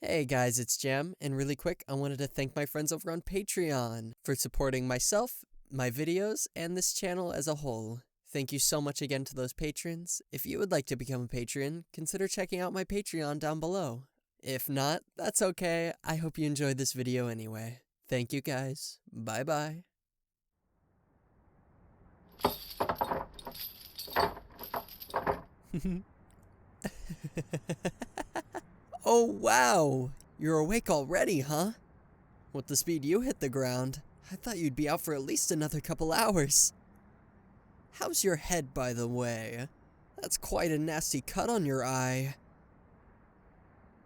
Hey guys, it's Jam, and really quick, I wanted to thank my friends over on Patreon for supporting myself, my videos, and this channel as a whole. Thank you so much again to those patrons. If you would like to become a patron, consider checking out my Patreon down below. If not, that's okay. I hope you enjoyed this video anyway. Thank you guys. Bye bye. Oh wow! You're awake already, huh? With the speed you hit the ground, I thought you'd be out for at least another couple hours. How's your head, by the way? That's quite a nasty cut on your eye.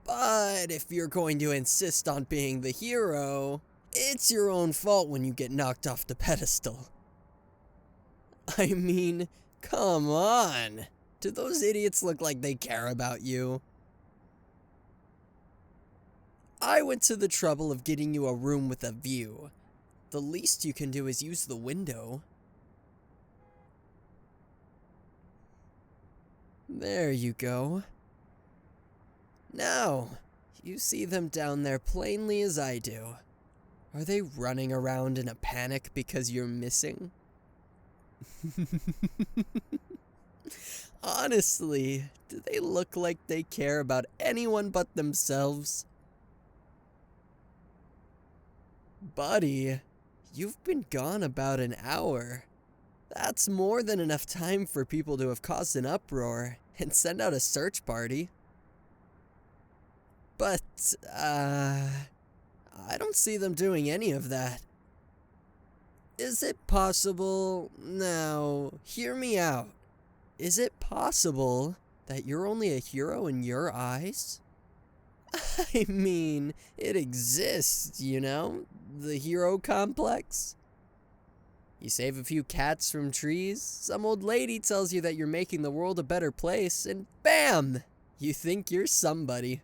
But if you're going to insist on being the hero, it's your own fault when you get knocked off the pedestal. I mean, come on! Do those idiots look like they care about you? I went to the trouble of getting you a room with a view. The least you can do is use the window. There you go. Now, you see them down there plainly as I do. Are they running around in a panic because you're missing? Honestly, do they look like they care about anyone but themselves? Buddy, you've been gone about an hour. That's more than enough time for people to have caused an uproar and send out a search party. But, I don't see them doing any of that. Is it possible? Now, hear me out. Is it possible that you're only a hero in your eyes? I mean, it exists, you know? The hero complex. You save a few cats from trees, some old lady tells you that you're making the world a better place, and BAM! You think you're somebody.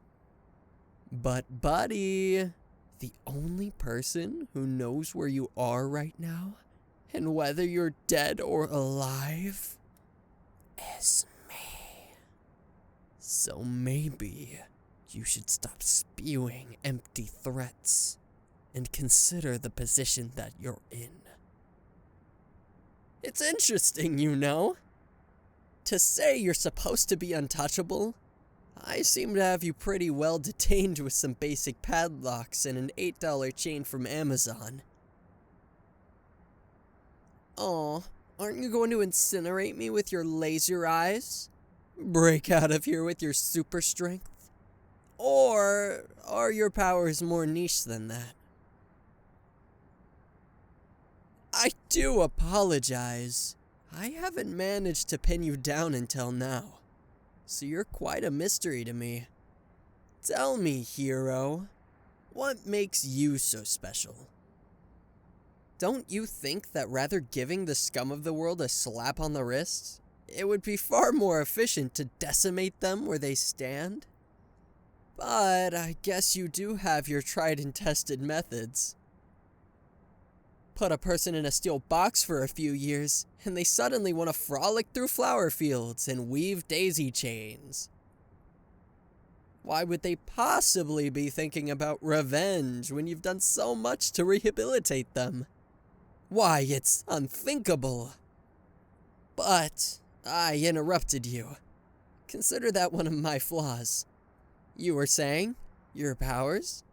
But buddy, the only person who knows where you are right now, and whether you're dead or alive, is me. So maybe you should stop spewing empty threats and consider the position that you're in. It's interesting, you know. To say you're supposed to be untouchable, I seem to have you pretty well detained with some basic padlocks and an $8 chain from Amazon. Aw, aren't you going to incinerate me with your laser eyes? Break out of here with your super strength? Or are your powers more niche than that? I do apologize. I haven't managed to pin you down until now, so you're quite a mystery to me. Tell me, hero, what makes you so special? Don't you think that rather giving the scum of the world a slap on the wrist, it would be far more efficient to decimate them where they stand? But I guess you do have your tried and tested methods. Put a person in a steel box for a few years, and they suddenly want to frolic through flower fields and weave daisy chains. Why would they possibly be thinking about revenge when you've done so much to rehabilitate them? Why, it's unthinkable. But I interrupted you. Consider that one of my flaws. You were saying? Your powers?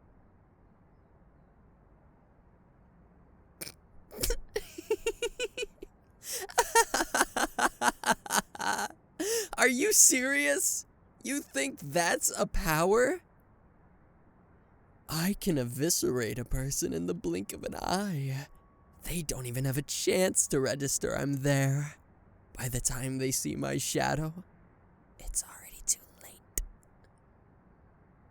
Are you serious? You think that's a power? I can eviscerate a person in the blink of an eye. They don't even have a chance to register I'm there. By the time they see my shadow, it's already too late.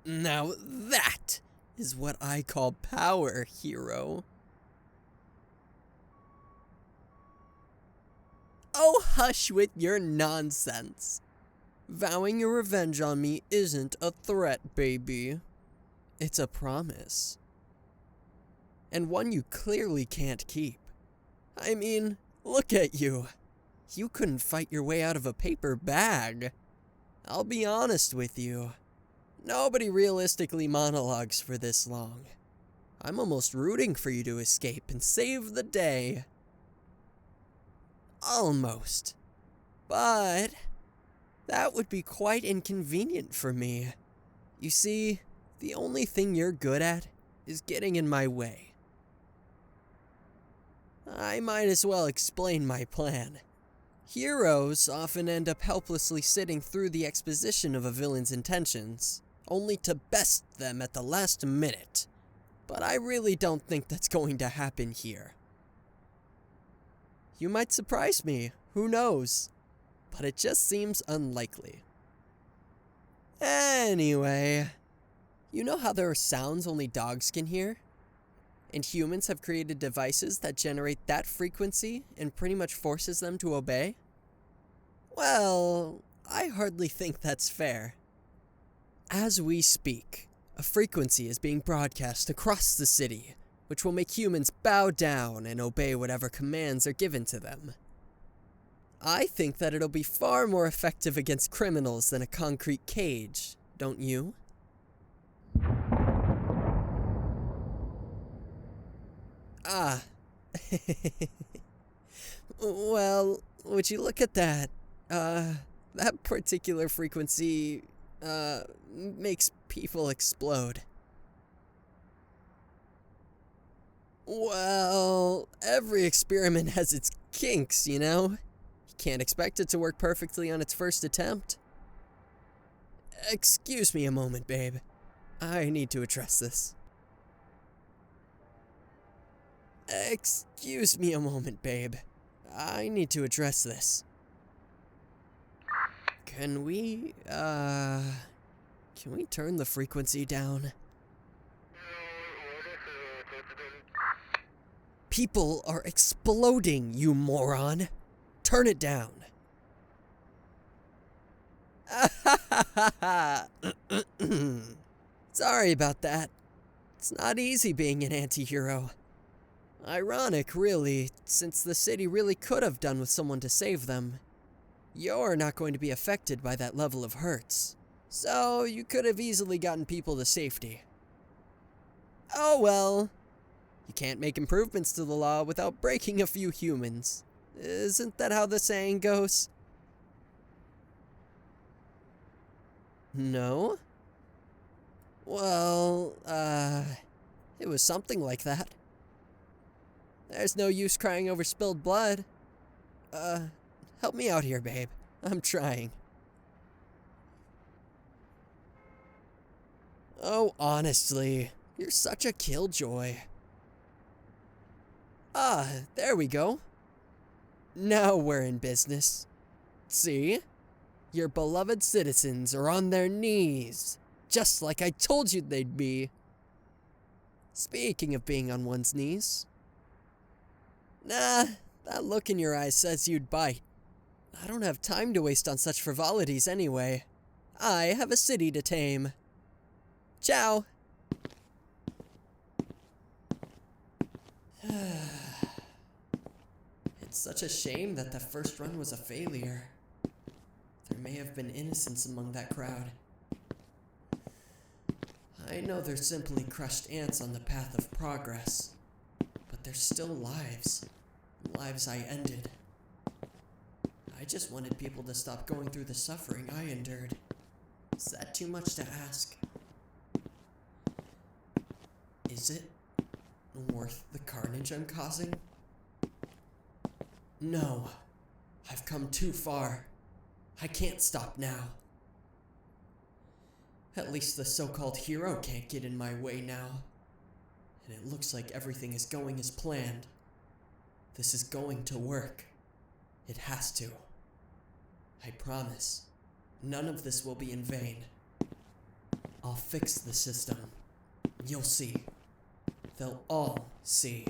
Now that is what I call power, hero. Oh, hush with your nonsense. Vowing your revenge on me isn't a threat, baby. It's a promise. And one you clearly can't keep. I mean, look at you. You couldn't fight your way out of a paper bag. I'll be honest with you. Nobody realistically monologues for this long. I'm almost rooting for you to escape and save the day. Almost. But that would be quite inconvenient for me. You see, the only thing you're good at is getting in my way. I might as well explain my plan. Heroes often end up helplessly sitting through the exposition of a villain's intentions, only to best them at the last minute. But I really don't think that's going to happen here. You might surprise me, who knows? But it just seems unlikely. Anyway, you know how there are sounds only dogs can hear? And humans have created devices that generate that frequency and pretty much forces them to obey? Well, I hardly think that's fair. As we speak, a frequency is being broadcast across the city, which will make humans bow down and obey whatever commands are given to them. I think that it'll be far more effective against criminals than a concrete cage, don't you? Ah. Well, would you look at that? That particular frequency, makes people explode. Well, every experiment has its kinks, you know? You can't expect it to work perfectly on its first attempt. Excuse me a moment, babe. I need to address this. Excuse me a moment, babe. I need to address this. Can we turn the frequency down? People are exploding, you moron. Turn it down. Sorry about that. It's not easy being an anti-hero. Ironic, really, since the city really could have done with someone to save them. You're not going to be affected by that level of hurts, so you could have easily gotten people to safety. Oh well. You can't make improvements to the law without breaking a few humans. Isn't that how the saying goes? No? Well, it was something like that. There's no use crying over spilled blood. Help me out here, babe. I'm trying. Oh, honestly, you're such a killjoy. Ah, there we go. Now we're in business. See? Your beloved citizens are on their knees, just like I told you they'd be. Speaking of being on one's knees. Nah, that look in your eyes says you'd bite. I don't have time to waste on such frivolities anyway. I have a city to tame. Ciao. It's such a shame that the first run was a failure. There may have been innocents among that crowd. I know they're simply crushed ants on the path of progress, but they're still lives. Lives I ended. I just wanted people to stop going through the suffering I endured. Is that too much to ask? Is it worth the carnage I'm causing? No. I've come too far. I can't stop now. At least the so-called hero can't get in my way now. And it looks like everything is going as planned. This is going to work. It has to. I promise. None of this will be in vain. I'll fix the system. You'll see. They'll all see.